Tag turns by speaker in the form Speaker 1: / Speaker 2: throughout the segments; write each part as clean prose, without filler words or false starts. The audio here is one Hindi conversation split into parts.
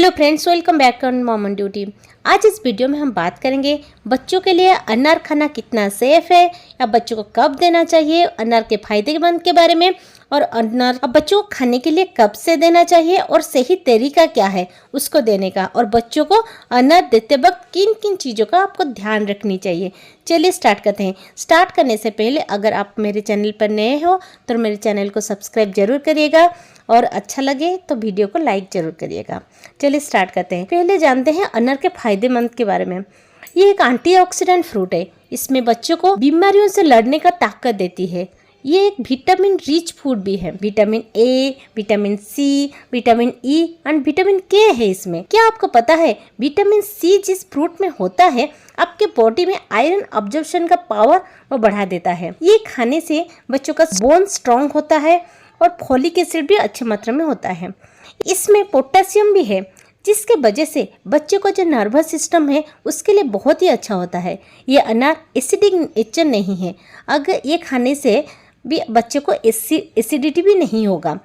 Speaker 1: Hello friends, welcome back on mom on duty. आज इस वीडियो में हम बात करेंगे बच्चों के लिए अनार खाना कितना सेफ है या बच्चों को कब देना चाहिए, अनार के फायदेमंद के बारे में, और अनार अब बच्चों को खाने के लिए कब से देना चाहिए और सही तरीका क्या है उसको देने का, और बच्चों को अनार देते वक्त किन किन चीज़ों का आपको ध्यान रखनी चाहिए। चलिए स्टार्ट करते हैं। स्टार्ट करने से पहले अगर आप मेरे चैनल पर नए हो तो मेरे चैनल को सब्सक्राइब जरूर करिएगा और अच्छा लगे तो वीडियो को लाइक जरूर करिएगा। चलिए स्टार्ट करते हैं। पहले जानते हैं अनार के फायदेमंद के बारे में। ये एक एंटीऑक्सीडेंट फ्रूट है। इसमें बच्चों को बीमारियों से लड़ने का ताकत देती है। ये एक विटामिन रिच फूड भी है। Vitamin A, vitamin C, vitamin E and vitamin K है इसमें। क्या आपको पता है विटामिन सी जिस फ्रूट में होता है आपके बॉडी में आयरन अब्जॉर्प्शन का पावर वो बढ़ा देता है। ये खाने से बच्चों का बोन स्ट्रांग होता है और फोलिक एसिड भी अच्छी मात्रा में होता है। इसमें पोटेशियम भी है जिसके वजह से बच्चे को जो नर्वस सिस्टम है उसके लिए बहुत ही अच्छा होता है। ये अनार एसिडिक नेचर नहीं है। अगर ये खाने से भी बच्चे को एसिडिटी भी नहीं होगा।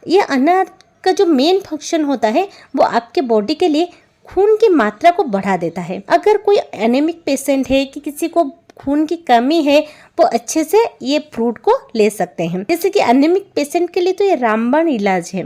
Speaker 1: ये अनार का जो मेन फंक्शन होता है वो आपके बॉडी के लिए खून की मात्रा को बढ़ा देता है। अगर कोई एनीमिक पेशेंट है कि किसी को खून की कमी है वो अच्छे से ये फ्रूट को ले सकते हैं। जैसे कि एनीमिक पेशेंट के लिए तो ये रामबाण इलाज है।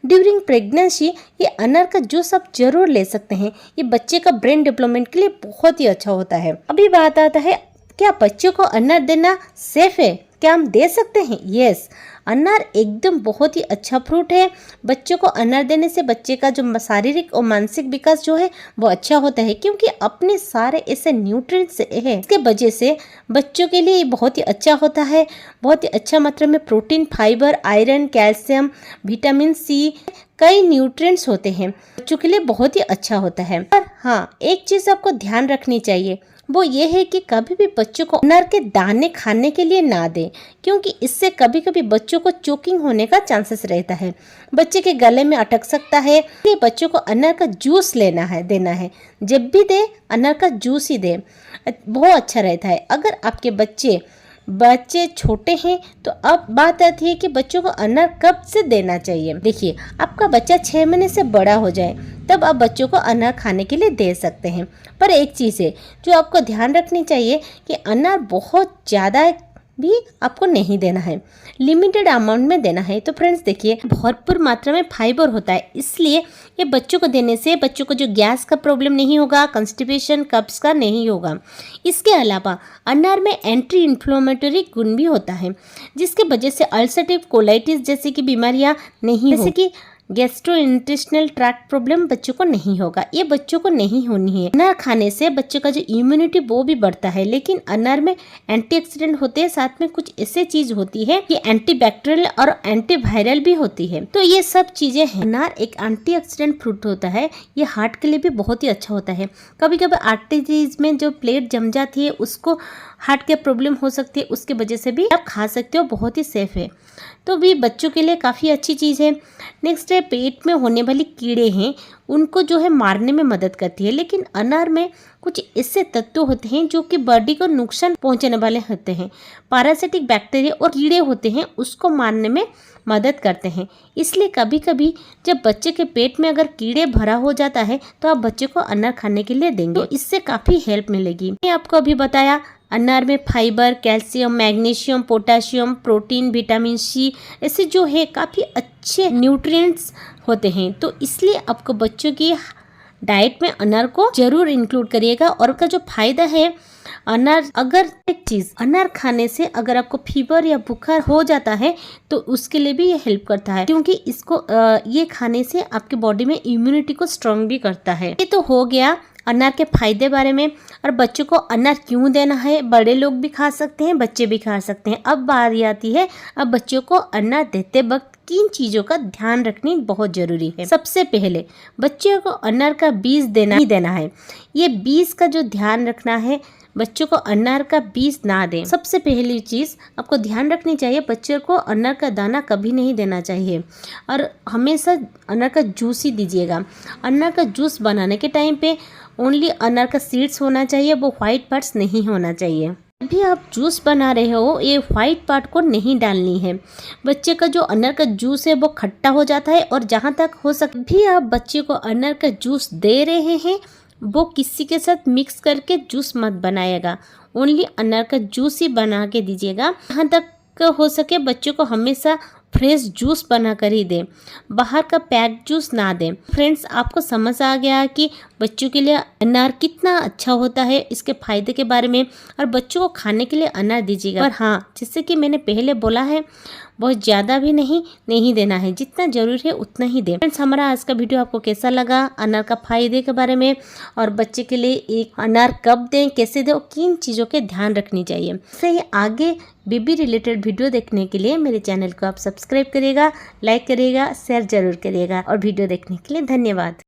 Speaker 1: ड्यूरिंग प्रेगनेंसी ये अनार का जूस आप जरूर ले सकते हैं। ये बच्चे का ब्रेन डेवलपमेंट के लिए बहुत ही अच्छा होता है। अभी बात आता है क्या बच्चों को अनार देना सेफ है, क्या हम दे सकते हैं? यस, अनार एकदम बहुत ही अच्छा फ्रूट है। बच्चों को अनार देने से बच्चे का जो शारीरिक और मानसिक विकास जो है वो अच्छा होता है, क्योंकि अपने सारे ऐसे न्यूट्रिएंट्स है इसके वजह से बच्चों के लिए बहुत ही अच्छा होता है। बहुत ही अच्छा मात्रा में protein, fibre, iron, calcium, vitamin C, कई न्यूट्रिएंट्स होते हैं। बच्चों के लिए बहुत ही अच्छा होता है। पर हाँ, एक चीज़ आपको ध्यान रखनी चाहिए, वो ये है कि कभी भी बच्चों को अनार के दाने खाने के लिए ना दें, क्योंकि इससे कभी कभी बच्चों को चोकिंग होने का चांसेस रहता है। बच्चे के गले में अटक सकता है। इसलिए बच्चों को अनार का जूस देना है। जब भी दे अनार का जूस ही दे, बहुत अच्छा रहता है। अगर आपके बच्चे छोटे हैं तो अब बात आती है कि बच्चों को अनार कब से देना चाहिए। देखिए, आपका बच्चा 6 महीने से बड़ा हो जाए तब आप बच्चों को अनार खाने के लिए दे सकते हैं। पर एक चीज़ है जो आपको ध्यान रखनी चाहिए कि अनार बहुत ज़्यादा भी आपको नहीं देना है, लिमिटेड अमाउंट में देना है। तो फ्रेंड्स देखिए, भरपूर मात्रा में फाइबर होता है, इसलिए ये बच्चों को देने से बच्चों को जो गैस का प्रॉब्लम नहीं होगा, कंस्टिपेशन, कब्ज का नहीं होगा। इसके अलावा अनार में एंटी इन्फ्लेमेटरी गुण भी होता है, जिसके वजह से अल्सरेटिव कोलाइटिस जैसी की बीमारियां नहीं जैसे कि गैस्ट्रोइंटेस्टिनल ट्रैक्ट प्रॉब्लम बच्चों को नहीं होगा। ये बच्चों को नहीं होनी है। अनार खाने से बच्चों का जो इम्यूनिटी वो भी बढ़ता है, लेकिन अनार में एंटीऑक्सीडेंट होते हैं, साथ में कुछ ऐसे चीज होती है कि एंटीबैक्टीरियल और एंटीवायरल भी होती है। तो ये सब चीजें हैं। अनार एक एंटीऑक्सीडेंट फ्रूट होता है। ये हार्ट के लिए भी बहुत ही अच्छा होता है। कभी कभी आर्टरीज में जो प्लेट जम जाती है उसको हार्ट के प्रॉब्लम हो सकती है, उसके वजह से भी आप खा सकते हो। बहुत ही सेफ है, तो भी बच्चों के लिए काफ़ी अच्छी चीज़ है। नेक्स्ट है, पेट में होने वाली कीड़े हैं उनको जो है मारने में मदद करती है। लेकिन अनार में कुछ ऐसे तत्व होते हैं जो कि बॉडी को नुकसान पहुंचाने वाले होते हैं। पैरासिटिक बैक्टीरिया और कीड़े होते हैं, उसको मारने में मदद करते हैं। इसलिए कभी कभी जब बच्चे के पेट में अगर कीड़े भरा हो जाता है तो आप बच्चे को अनार खाने के लिए देंगे, तो इससे काफ़ी हेल्प मिलेगी। मैं आपको अभी बताया अनार में fibre, calcium, magnesium, potassium, protein, vitamin C ऐसे जो है काफ़ी अच्छे न्यूट्रिएंट्स होते हैं। तो इसलिए आपको बच्चों की डाइट में अनार को जरूर इंक्लूड करिएगा। और का जो फायदा है अनार, अगर एक चीज़ अनार खाने से अगर आपको फीवर या बुखार हो जाता है तो उसके लिए भी ये हेल्प करता है, क्योंकि इसको ये खाने से आपके बॉडी में इम्यूनिटी को स्ट्रांग भी करता है। ये तो हो गया अनार के फायदे बारे में। और बच्चों को अनार क्यों देना है, बड़े लोग भी खा सकते हैं, बच्चे भी खा सकते हैं। अब बारी आती है, अब बच्चों को अनार देते वक्त किन चीज़ों का ध्यान रखनी बहुत जरूरी है। सबसे पहले बच्चों को अनार का बीज देना है। ये बीज का जो ध्यान रखना है, बच्चों को अनार का बीज ना दें। सबसे पहली चीज़ आपको ध्यान रखनी चाहिए, बच्चे को अनार का दाना कभी नहीं देना चाहिए और हमेशा अनार का जूस ही दीजिएगा। अनार का जूस बनाने के टाइम पे ओनली अनार का सीड्स होना चाहिए, वो व्हाइट पार्ट्स नहीं होना चाहिए। भी आप जूस बना रहे हो, ये वाइट पार्ट को नहीं डालनी है। बच्चे का जो अनार का जूस है वो खट्टा हो जाता है, और जहाँ तक हो सके भी आप बच्चे को अनार का जूस दे रहे हैं वो किसी के साथ मिक्स करके जूस मत बनाइएगा, ओनली अनार का जूस ही बना के दीजिएगा। जहाँ तक हो सके बच्चों को हमेशा फ्रेश जूस बना कर ही दें, बाहर का पैक जूस ना दें। फ्रेंड्स, आपको समझ आ गया कि बच्चों के लिए अनार कितना अच्छा होता है, इसके फायदे के बारे में, और बच्चों को खाने के लिए अनार दीजिएगा। पर हाँ, जैसे कि मैंने पहले बोला है, बहुत ज़्यादा भी नहीं देना है, जितना ज़रूरी है उतना ही दें। फ्रेंड्स, हमारा आज का वीडियो आपको कैसा लगा, अनार का फायदे के बारे में, और बच्चे के लिए एक अनार कब दें, कैसे दें, और किन चीज़ों के ध्यान रखनी चाहिए। सही आगे बेबी रिलेटेड वीडियो देखने के लिए मेरे चैनल को आप सब्सक्राइब करिएगा, लाइक करिएगा, शेयर जरूर करिएगा, और वीडियो देखने के लिए धन्यवाद।